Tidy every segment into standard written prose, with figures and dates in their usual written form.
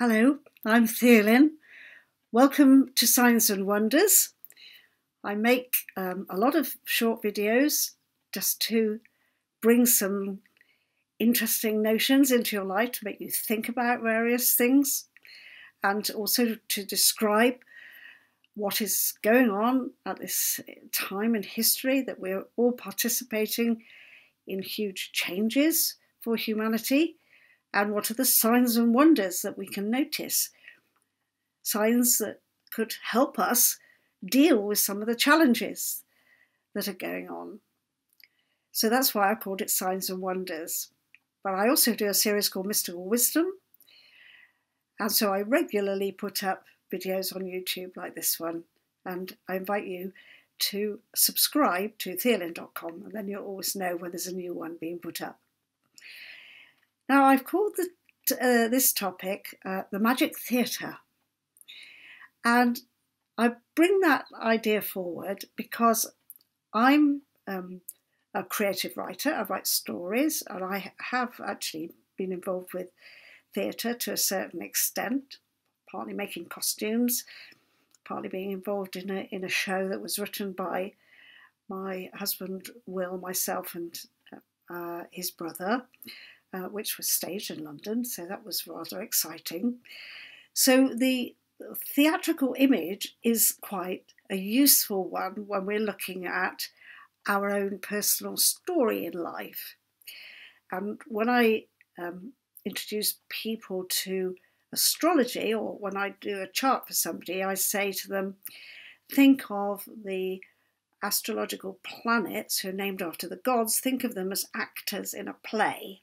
Hello, I'm Theolyn. Welcome to Signs and Wonders. I make a lot of short videos just to bring some interesting notions into your life to make you think about various things and also to describe what is going on at this time in history, that we're all participating in huge changes for humanity, and what are the signs and wonders that we can notice. Signs that could help us deal with some of the challenges that are going on. So that's why I called it Signs and Wonders. But I also do a series called Mystical Wisdom. And so I regularly put up videos on YouTube like this one. And I invite you to subscribe to theolyn.com, and then you'll always know when there's a new one being put up. Now, I've called this topic the Magic Theatre. And I bring that idea forward because I'm a creative writer. I write stories, and I have actually been involved with theatre to a certain extent, partly making costumes, partly being involved in a show that was written by my husband Will, myself, and his brother, which was staged in London, so that was rather exciting. So the theatrical image is quite a useful one when we're looking at our own personal story in life. And when I introduce people to astrology, or when I do a chart for somebody, I say to them, think of the astrological planets who are named after the gods, think of them as actors in a play.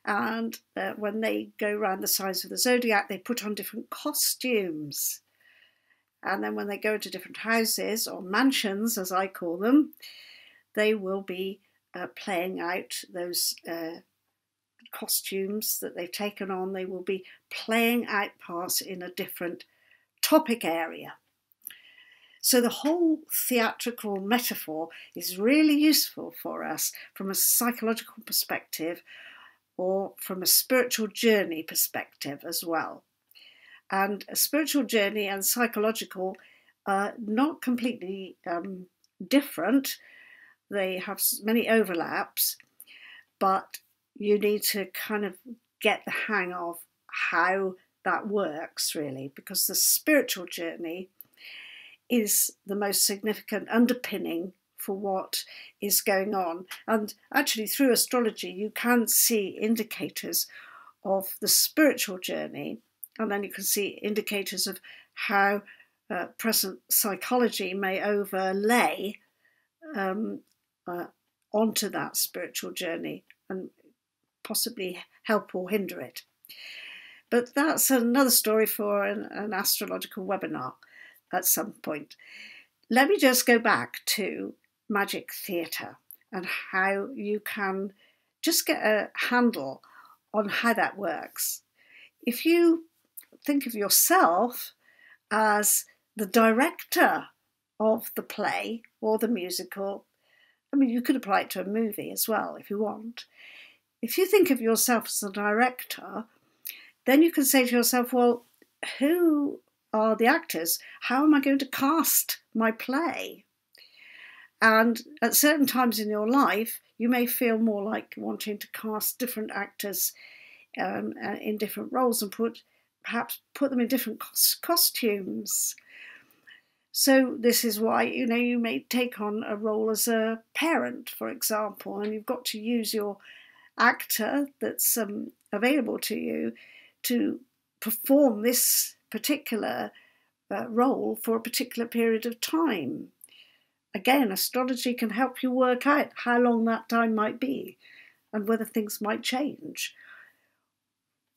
And when they go around the signs of the zodiac, they put on different costumes. And then when they go into different houses, or mansions as I call them, they will be playing out those costumes that they've taken on. They will be playing out parts in a different topic area. So the whole theatrical metaphor is really useful for us from a psychological perspective, or from a spiritual journey perspective as well. And a spiritual journey and psychological are not completely different. They have many overlaps, but you need to kind of get the hang of how that works, really, because the spiritual journey is the most significant underpinning for what is going on. And actually through astrology you can see indicators of the spiritual journey, and then you can see indicators of how present psychology may overlay onto that spiritual journey and possibly help or hinder it. But that's another story for an astrological webinar at some point. Let me just go back to Magic Theatre and how you can just get a handle on how that works. If you think of yourself as the director of the play or the musical, I mean, you could apply it to a movie as well if you want. If you think of yourself as the director, then you can say to yourself, well, who are the actors? How am I going to cast my play? And at certain times in your life, you may feel more like wanting to cast different actors in different roles and perhaps put them in different costumes. So this is why, you may take on a role as a parent, for example, and you've got to use your actor that's available to you to perform this particular role for a particular period of time. Again, astrology can help you work out how long that time might be and whether things might change.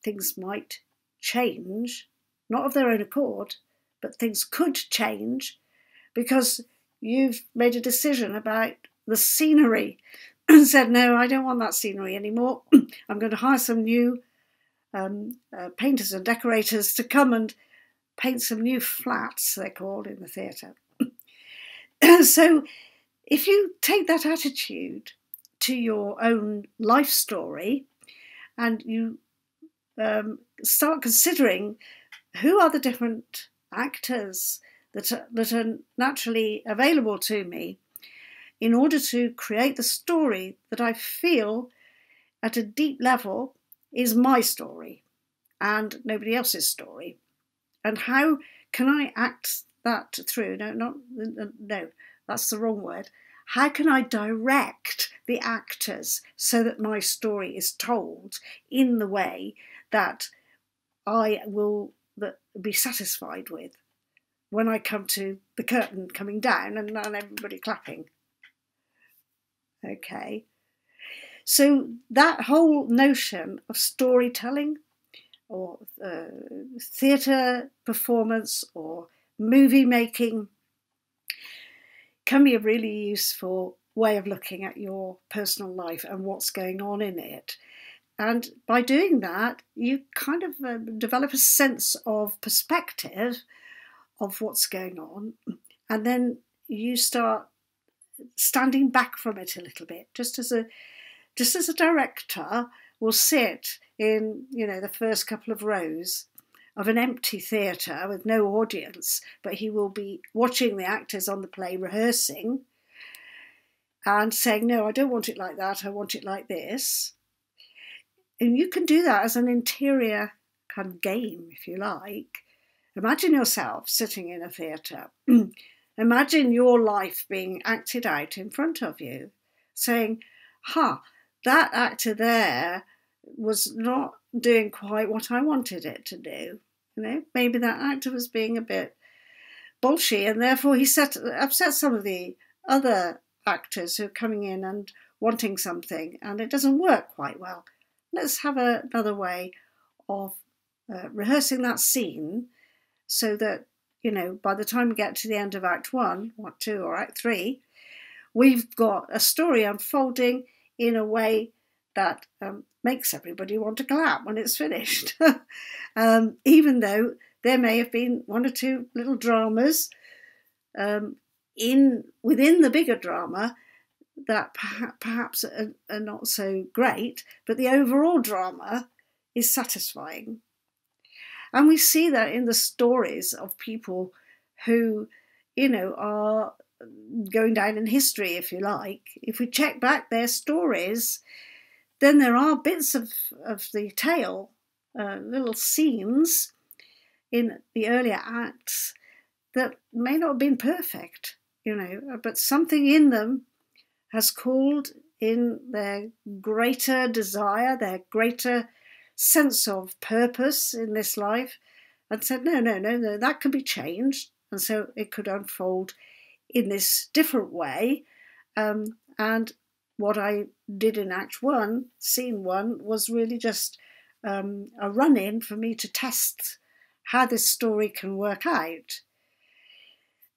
Things might change, not of their own accord, but things could change because you've made a decision about the scenery and said, no, I don't want that scenery anymore. I'm going to hire some new painters and decorators to come and paint some new flats, they're called in the theatre. So if you take that attitude to your own life story and you start considering who are the different actors that are naturally available to me in order to create the story that I feel at a deep level is my story and nobody else's story. And how can I act that through? No, that's the wrong word. How can I direct the actors so that my story is told in the way that I will be satisfied with when I come to the curtain coming down and everybody clapping? Okay. So that whole notion of storytelling or theatre performance or movie making can be a really useful way of looking at your personal life and what's going on in it. And by doing that, you kind of develop a sense of perspective of what's going on, and then you start standing back from it a little bit, just as a director will sit in, the first couple of rows of an empty theatre with no audience, but he will be watching the actors on the play rehearsing and saying, no, I don't want it like that, I want it like this. And you can do that as an interior kind of game, if you like. Imagine yourself sitting in a theatre. Imagine your life being acted out in front of you, saying, that actor there was not doing quite what I wanted it to do. Maybe that actor was being a bit bolshy, and therefore he upset some of the other actors who are coming in and wanting something, and it doesn't work quite well. Let's have another way of rehearsing that scene so that, by the time we get to the end of Act 1, or Act 2, or Act 3, we've got a story unfolding in a way that makes everybody want to clap when it's finished. Even though there may have been one or two little dramas within the bigger drama that perhaps are not so great, but the overall drama is satisfying. And we see that in the stories of people who, are going down in history, if you like. If we check back their stories, then there are bits of the tale, little scenes in the earlier acts that may not have been perfect, but something in them has called in their greater desire, their greater sense of purpose in this life, and said, no, that can be changed. And so it could unfold in this different way. And what I did in Act 1, Scene 1, was really just a run-in for me to test how this story can work out.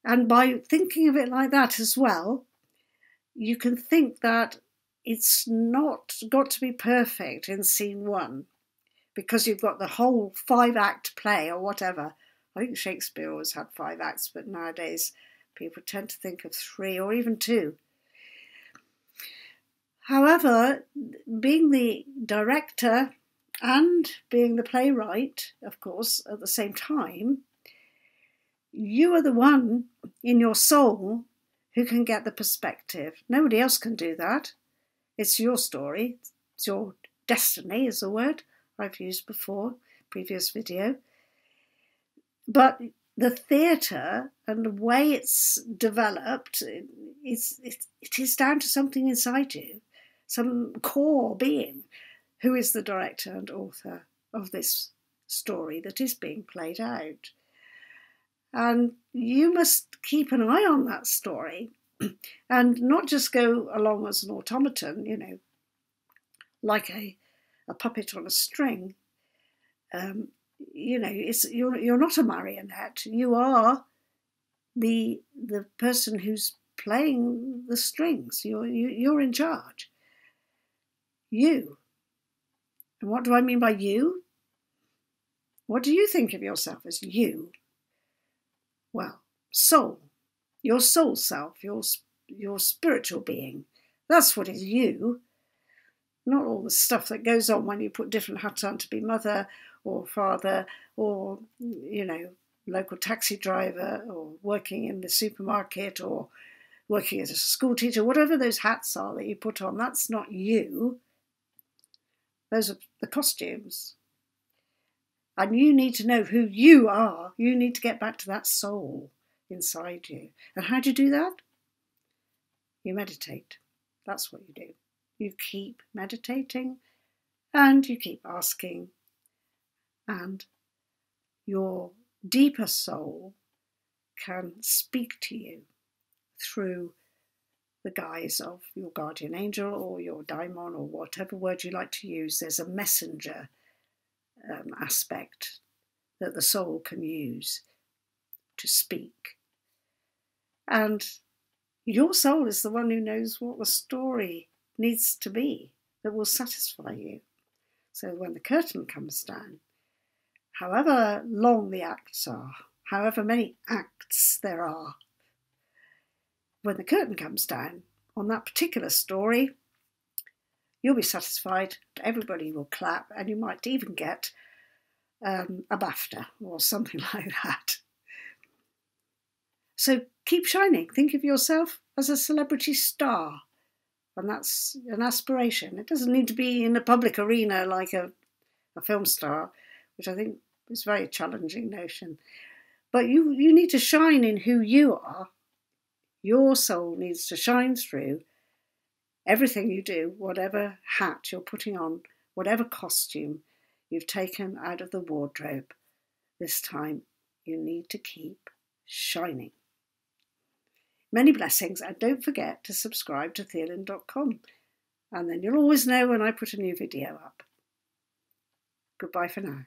And by thinking of it like that as well, you can think that it's not got to be perfect in Scene 1 because you've got the whole 5-act play or whatever. I think Shakespeare always had 5 acts, but nowadays people tend to think of 3 or even 2. However, being the director and being the playwright, of course, at the same time, you are the one in your soul who can get the perspective. Nobody else can do that. It's your story. It's your destiny is a word I've used before, previous video. But the theatre and the way it's developed, it is down to something inside you, some core being who is the director and author of this story that is being played out. And you must keep an eye on that story and not just go along as an automaton, like a puppet on a string. You're not a marionette. You are the person who's playing the strings. You're in charge. You. And what do I mean by you? What do you think of yourself as you? Well, soul. Your soul self, your spiritual being. That's what is you. not all the stuff that goes on when you put different hats on to be mother or father or, you know, local taxi driver or working in the supermarket or working as a school teacher, whatever those hats are that you put on, that's not you. Those are the costumes. And you need to know who you are. You need to get back to that soul inside you. And how do you do that? You meditate. That's what you do. You keep meditating and you keep asking, and your deeper soul can speak to you through the guise of your guardian angel or your daimon or whatever word you like to use. There's a messenger aspect that the soul can use to speak. And your soul is the one who knows what the story needs to be that will satisfy you. So when the curtain comes down, however long the acts are, however many acts there are, when the curtain comes down on that particular story, you'll be satisfied, everybody will clap, and you might even get a BAFTA or something like that. So keep shining. Think of yourself as a celebrity star. And that's an aspiration. It doesn't need to be in a public arena like a film star, which I think is a very challenging notion. But you need to shine in who you are. Your soul needs to shine through everything you do, whatever hat you're putting on, whatever costume you've taken out of the wardrobe. This time you need to keep shining. Many blessings, and don't forget to subscribe to Theolyn.com, and then you'll always know when I put a new video up. Goodbye for now.